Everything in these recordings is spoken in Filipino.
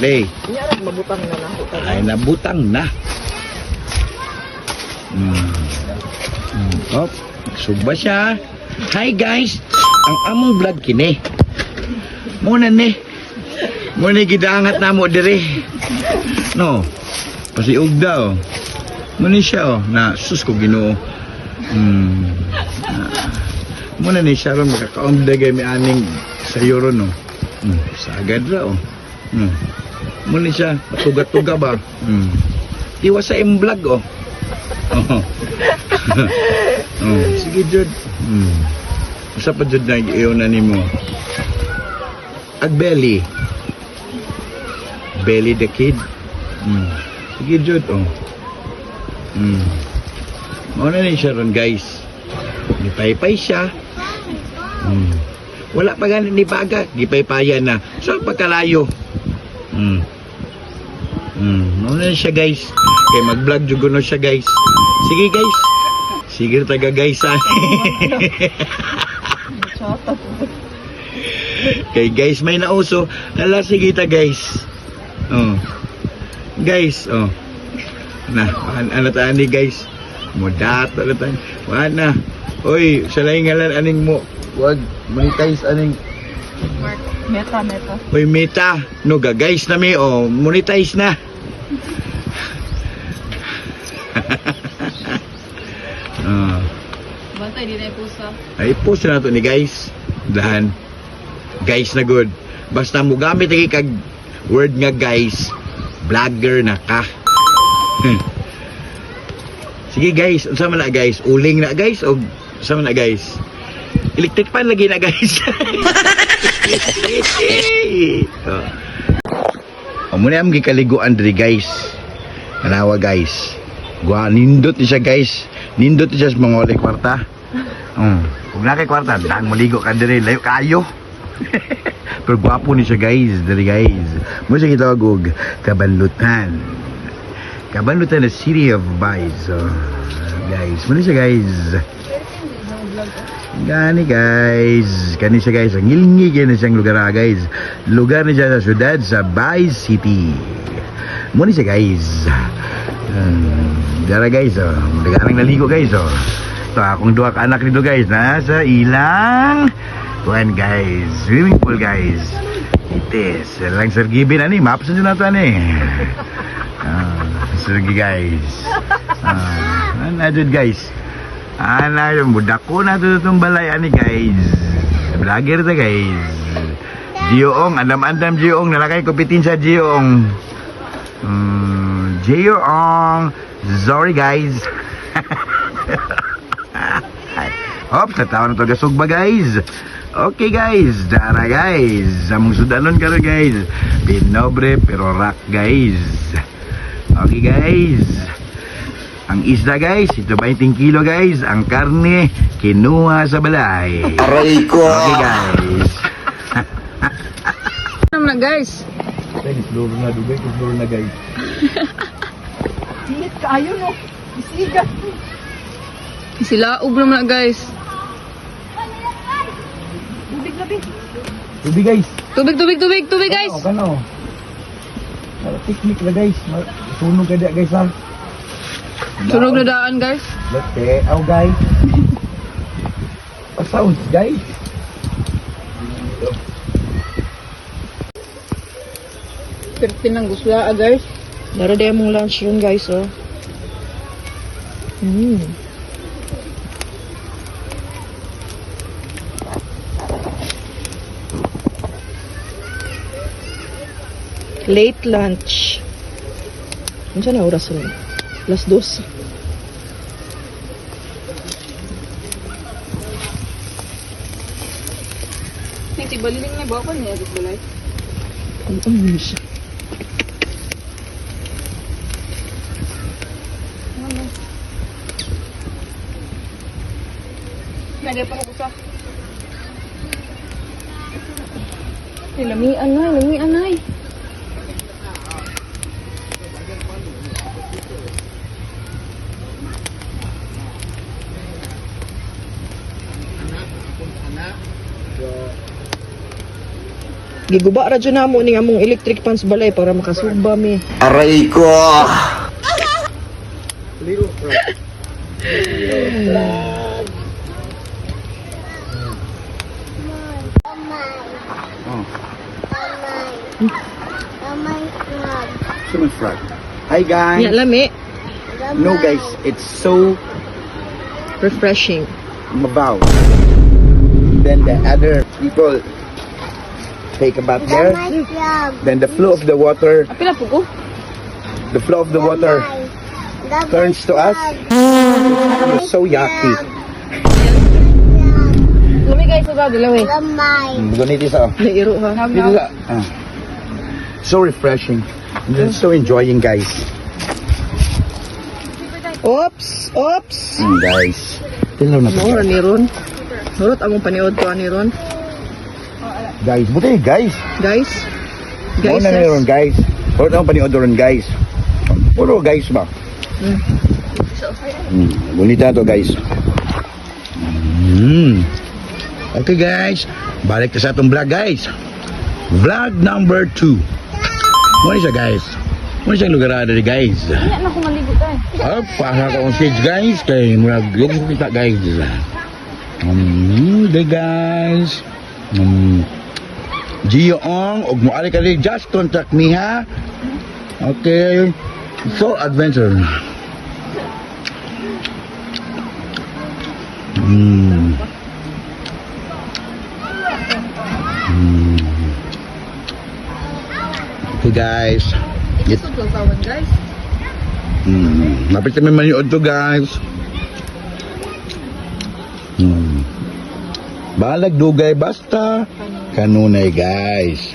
Play. Mabutang na na. Ay, nabutang na. Oh, suba siya. Hi guys. Ang among vlog kini. Muna ni. Muna gidaangat na mo dire. No. Pasiug daw. Muna siya oh. Na sus ko Ginoo. Muna ni siya ron makakaon dagay mi aning sa euro no. Sagad ra oh. Muna siya tuga-tuga ba. Iwa sa vlog oh. Sige Jud. Usa pa Jud na iyo na nimo. Ag Belly. Belly the kid. Sige Jud oh. Mao na ni siya ron guys. Gipaypay siya. Wala pa ganit ni baga, gipaypayan na. So pagkalayo. Mao na siya guys. Kay mag-vlog jud no siya guys. Sige guys. Sige taga guys ha. Kay guys may nauso. Hala sige ta guys. Guys, na, ano taan ni guys? Mudat, ano taan? Wana. Oy, salay ngalan aning mo. Wag, monetize aning. Meta. Oy, meta. No, guys na mi, monetize na. Bantay, di na ipusa. Ay, post na to ni guys. Dahan. Guys na good. Basta mo gamit lagi kag word nga guys. Vlogger na ka. Sige guys, unsa man na guys? Uling na guys o unsa man na guys? Electric fan lagi na guys. Muna am gikaliguan diri guys. Anawa guys. Gua nindot ni siya guys. Nindot ni siya sa mga olay kwarta. Kung na kay kwarta, daan mo ligo ka diri, layo kayo. Pero gwapo ni siya guys, diri guys. Mo siya gitawag Kabanlutan. Kabanlutan na City of Vice. So, guys, mo siya guys. Gani guys. Kani siya guys. Ang ngilingig yan na siyang lugar guys. Lugar ni siya sa syudad sa Vice City. Mo siya guys. Dara guys, daganang naligo guys. So, akong duha ka anak nito guys. Nasa ilang tuan guys, swimming pool guys. Itis, lang sergibin ani, mapasan dyan nato ani. Sergi guys. Anadod guys. Anadod, budak ko na ito itong balay ani guys. Vlogger ta guys. Gioong, andam-andam Gioong, nalakay kupitin sa Gioong. Gioong. Sorry guys. Oops, natawa na ito gasugba guys. Okay guys, dara guys. Among sudanon ka rin guys. Pinobre pero rock guys. Okay guys. Ang isda guys, ito 20 kilo guys. Ang karne, kinuha sa balay. Aray ko! Okay guys. Ano na guys? Sluro na dugay, sluro na guys. Diit kayo no. Isigat. Silaog naman na guys. Tubig guys. Tubig guys. Kano. Picnic na guys. Sunog ka guys ha. Sunog na daan guys. Lotte, guys. Sounds guys. Pertin ng gusla guys. Dara day mong lunch yun guys Late lunch. Ano na oras na? Alas 2. Hindi baliling na ba ako niya dito balay? Ano siya? Nagay pa ko sa. Lamian ay. Giguba ra dyan namo ning among electric fans balay para makasuba mi. Aray ko! Human frog. Hi guys. Nya lami. No guys, it's so Refreshing. mabaw. Then the other people take a bath there. Then the flow of the water, Apila po ko? the flow of the water turns to us. It's so yucky. Lami guys sa dalawa. Ganito sa. Nairo ha. Dito sa. So refreshing. I'm so enjoying guys. Oops, oops. Guys. Tilaw na to. Mo ra ni ron. Murot among paniod ko ani ron. Guys, buti guys. Guys. Guys, Guys. na ron guys. Puro ang paniod ron guys. Puro guys ba? Bonita to guys. Okay guys, balik na sa atong vlog guys. Vlog number 2. Ano siya guys? Ano siyang lugar na rin guys? Nya na ko maligo kay. Para ka on stage guys. Kaya murag yung kita guys. Hey guys. Gio Ong, og mo ali ka rin, just contact me ha. Okay. So adventure. Okay guys. Ito to tawan guys. Napit kami maniod to guys. Balag dugay basta kanunay guys.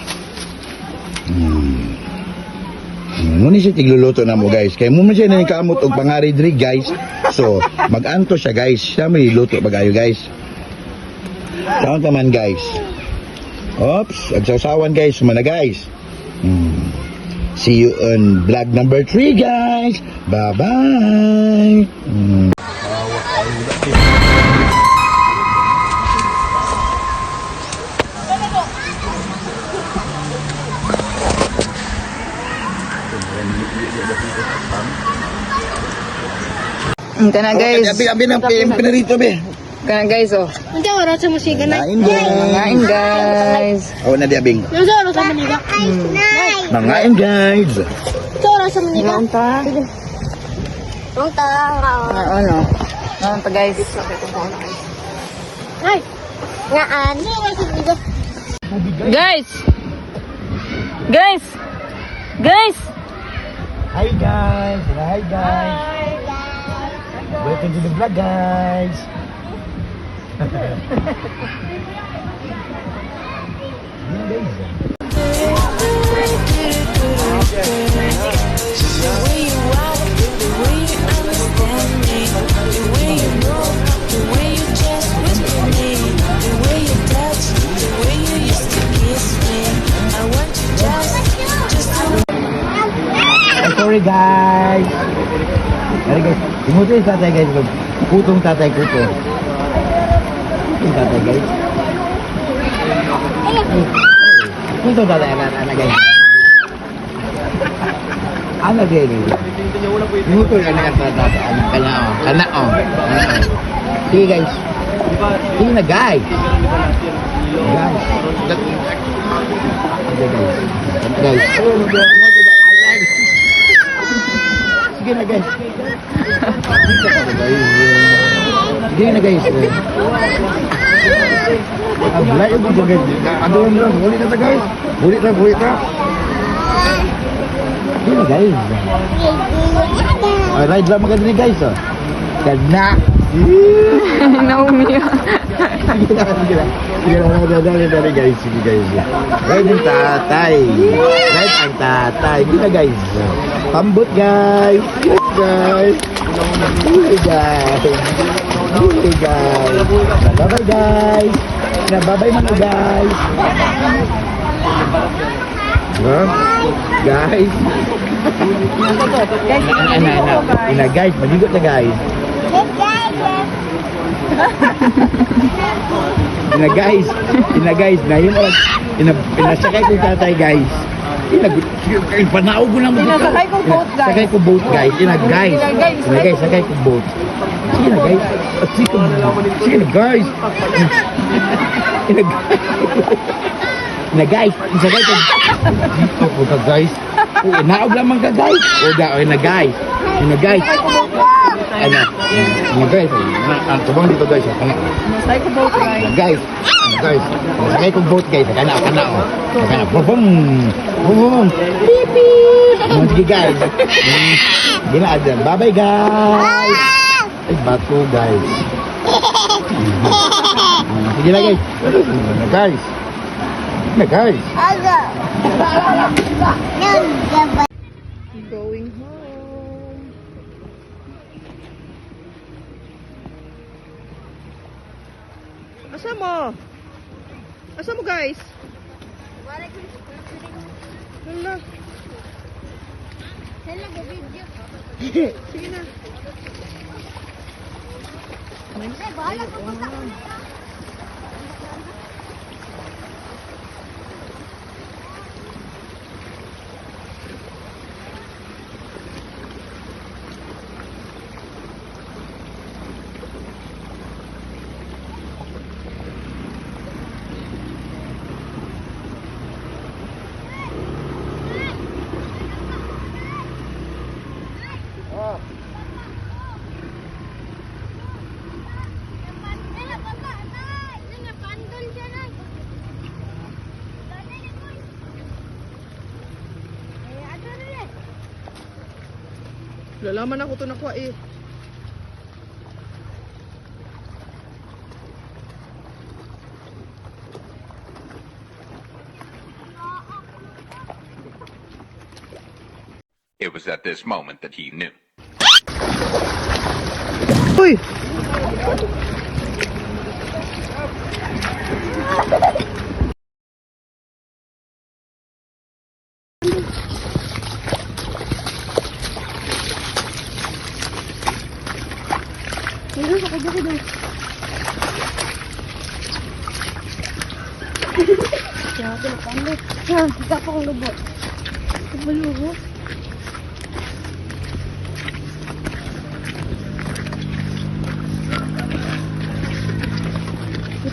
Muna siya tigluluto na mo guys. Kaya muna siya nanikamot og pangari diri guys. So mag-anto siya guys. Siya may luto bagayo guys. Taon taman guys. Oops, agsasawan guys. Sumana guys. See you on vlog number 3 guys. Bye-bye. Kana guys. Abi ng pinarito be. Kana guys oh. Nanti orang sama si ganay. Ngain guys. Ngain guys. Oh na di abing. Nanti orang sama niga. Mangain guys. Nanti orang sama niga. Ngaon pa. Orang tahu. Ano? Ngaon pa guys. Hai. Ngaan. Nanti orang sama niga. Guys. Guys. Guys. Hi guys. Hi guys. Welcome to the vlog guys. Sorry guys. Sorry guys. Imuto yung tatay guys. Putong tatay kuto. Putong tatay guys. Putong tatay anak guys. Ano din? Imuto yung anak tatay. Kanao. Sige guys. Sige na guys. Guys. Guys. Sige na guys. Sige na guys. Ablay yung mga guys. Adoon lang. Bulit na guys. Bulit na. Sige na guys. Ride lang maganda ni guys. Kana. Naumi. Sige na guys. Sige guys. Ride ang tatay. Ride ang tatay. Sige na guys. Pambot guys. Guys. Hey guys. Hey guys. Bye-bye guys. Bye-bye mga guys. Huh? Guys. Guys, guys, maligot na guys. Guys. guys, na yun pinasakay ko tatay guys. Panaog ko lang mo. Pinasakay kong boat, guys. Sakay ko boat guys. Guys, sakay ko boat. Sige na guys. Sige na guys. Guys, sakay ko. Dito ko ka guys. Naog lamang ka guys. Na guys. Ano? Guys. Ang tubang dito guys. Pinasakay ko boat, guys. Guys, sakay kong boat guys, kana bum pipi. Sige guys. Gina ada. Bye guys. Ay bato guys. Sige na guys. Guys. Aga. Yan, dapat. Going home. Asa mo? Asa mo guys? Hala. Hala, video. Sige na. Bahala ka pa. Lalaman ako to nakuha eh. It was at this moment that he knew. Uy! Dito sa kanya ko doon. Kaya ako napando. Ha, hindi pa akong lubo. Lubo.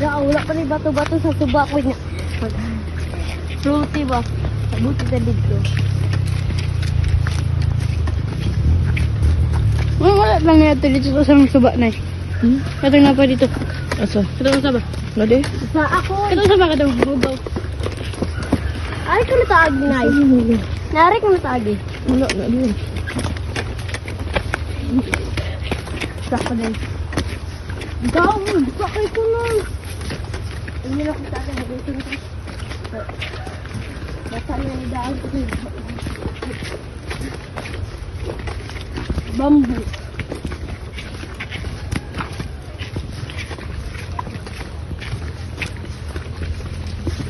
Wala pa rin bato-bato sa tuba ko niya. Fruity ba? Buti na dito. Wala lang nga ito dito sa suba na eh. Katang na pa dito. Asa? Katang sa ba? Lade? Sa ako. Katang sa ba? Katang hubaw. Ay, ka nataag na eh. Nari ka nataag eh. Wala na din. Saka din. Gawin! Sakay ko lang! Hindi na ko sa akin. Basta na ni daan ko. Bambu.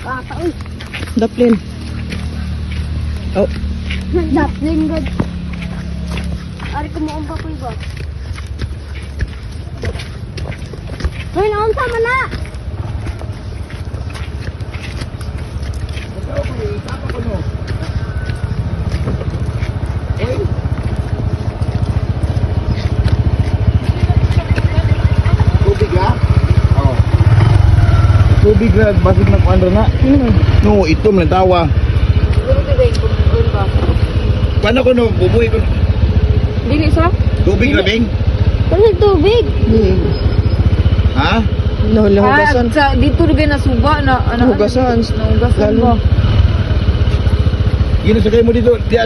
Bata, uy. Daplin. Oh. Daplin, God. Ari ko mo ang bakoy ba? Hoy, naon sama na! Tubig ah? Oo. Tubig na, basig na kuandro na. No, ito man tawa. Paano ko no, bubuhay ko. Dili sa? Tubig labing? Ano tubig? Ha? No, lahugasan. Sa dito rin na suba na Nahugasan. Nahugasan ba? Ginasakay mo dito, di